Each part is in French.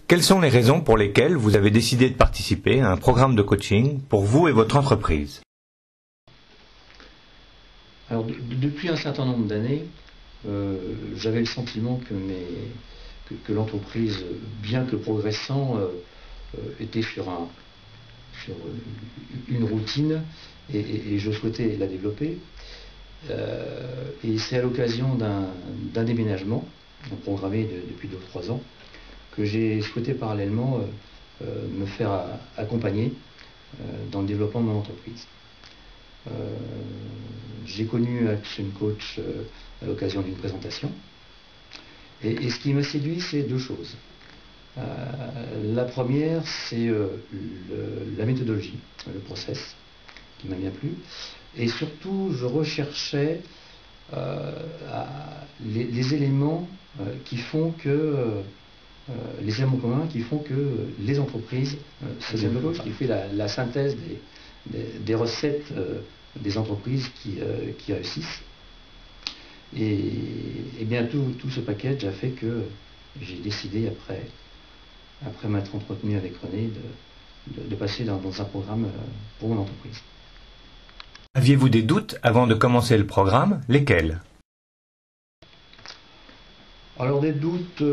Quelles sont les raisons pour lesquelles vous avez décidé de participer à un programme de coaching pour vous et votre entreprise? Alors, depuis un certain nombre d'années, j'avais le sentiment que l'entreprise, bien que progressant, était sur une routine et je souhaitais la développer. Et c'est à l'occasion d'un déménagement, programmé depuis 2 ou 3 ans, que j'ai souhaité parallèlement me faire accompagner dans le développement de mon entreprise. J'ai connu Action Coach à l'occasion d'une présentation. Et ce qui m'a séduit, c'est 2 choses. La première, c'est la méthodologie, le process, qui m'a bien plu. Et surtout, je recherchais les éléments qui font que les éléments communs qui font que les entreprises se développent, qui fait la synthèse des recettes des entreprises qui réussissent. Et bien tout ce package a fait que j'ai décidé, après m'être entretenu avec René, de passer dans un programme pour mon entreprise. Aviez-vous des doutes avant de commencer le programme? Lesquels? Alors des doutes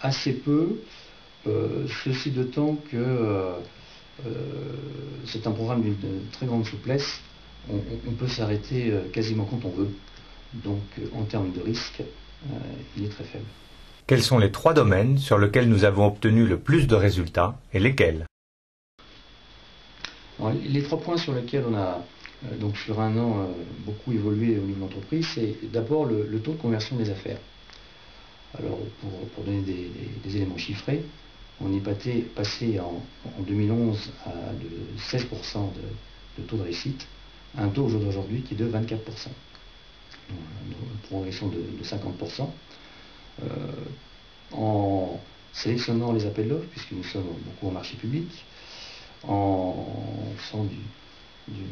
assez peu, ceci d'autant que c'est un programme d'une très grande souplesse. On peut s'arrêter quasiment quand on veut. Donc en termes de risque, il est très faible. Quels sont les 3 domaines sur lesquels nous avons obtenu le plus de résultats et lesquels? Alors, les 3 points sur lesquels on a donc sur un an beaucoup évolué au niveau de l'entreprise, c'est d'abord le taux de conversion des affaires. Alors pour donner des éléments chiffrés, on est passé en 2011 à de 16% de taux de réussite, un taux au jour d'aujourd'hui qui est de 24%. Une progression de 50%. En sélectionnant les appels d'offres, puisque nous sommes beaucoup en marché public, en faisant du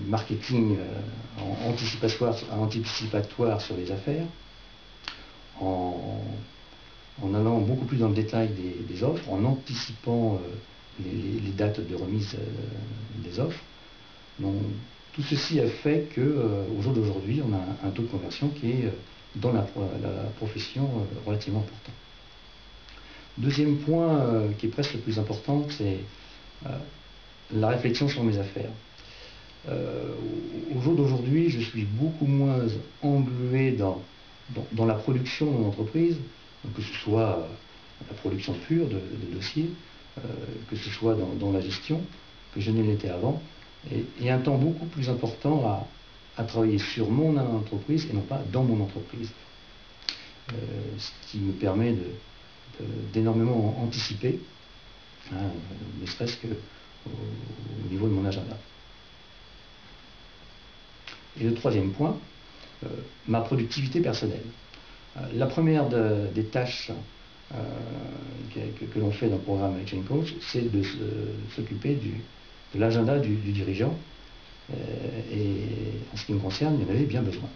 marketing anticipatoire sur les affaires, en allant beaucoup plus dans le détail des offres, en anticipant les dates de remise des offres. Donc, tout ceci a fait qu'au jour d'aujourd'hui, on a un taux de conversion qui est, dans la profession, relativement important. Deuxième point qui est presque le plus important, c'est la réflexion sur mes affaires. Au jour d'aujourd'hui, je suis beaucoup moins englué dans la production de mon entreprise, que ce soit la production pure de dossiers, que ce soit dans la gestion, que je ne l'étais avant, et un temps beaucoup plus important à travailler sur mon entreprise et non pas dans mon entreprise. Ce qui me permet d'énormément anticiper, ne serait-ce qu'au niveau de mon agenda. Et le troisième point, ma productivité personnelle. La première des tâches que l'on fait dans le programme Action Coach, c'est de s'occuper de l'agenda du dirigeant. Et en ce qui me concerne, il y en avait bien besoin.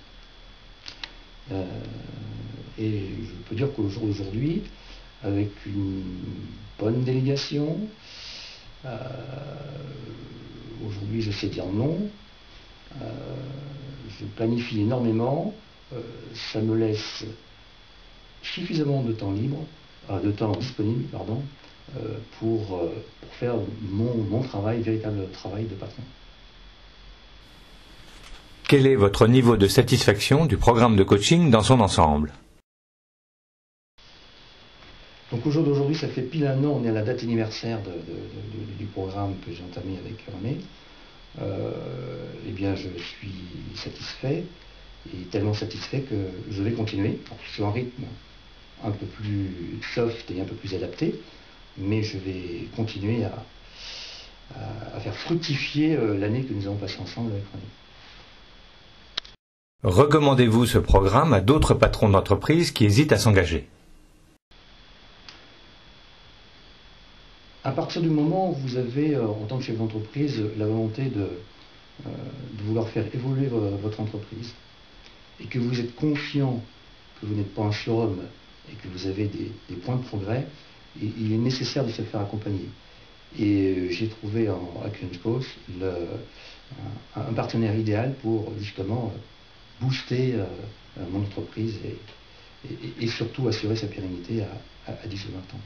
Et je peux dire qu'aujourd'hui, avec une bonne délégation, aujourd'hui je sais dire non, je planifie énormément, ça me laisse suffisamment de temps libre, de temps disponible, pardon, pour faire mon travail, véritable travail de patron. Quel est votre niveau de satisfaction du programme de coaching dans son ensemble? Donc au jour d'aujourd'hui, ça fait pile 1 an, on est à la date anniversaire du programme que j'ai entamé avec René. Eh bien, je suis satisfait, et tellement satisfait que je vais continuer. Sur un rythme un peu plus soft et un peu plus adapté, mais je vais continuer à faire fructifier l'année que nous avons passée ensemble avec René. Recommandez-vous ce programme à d'autres patrons d'entreprise qui hésitent à s'engager? À partir du moment où vous avez, en tant que chef d'entreprise, la volonté de vouloir faire évoluer votre entreprise, et que vous êtes confiant que vous n'êtes pas un surhomme, et que vous avez des points de progrès, il est nécessaire de se faire accompagner. Et j'ai trouvé à CleanCoach un partenaire idéal pour justement booster mon entreprise et surtout assurer sa pérennité à 10 ou 20 ans.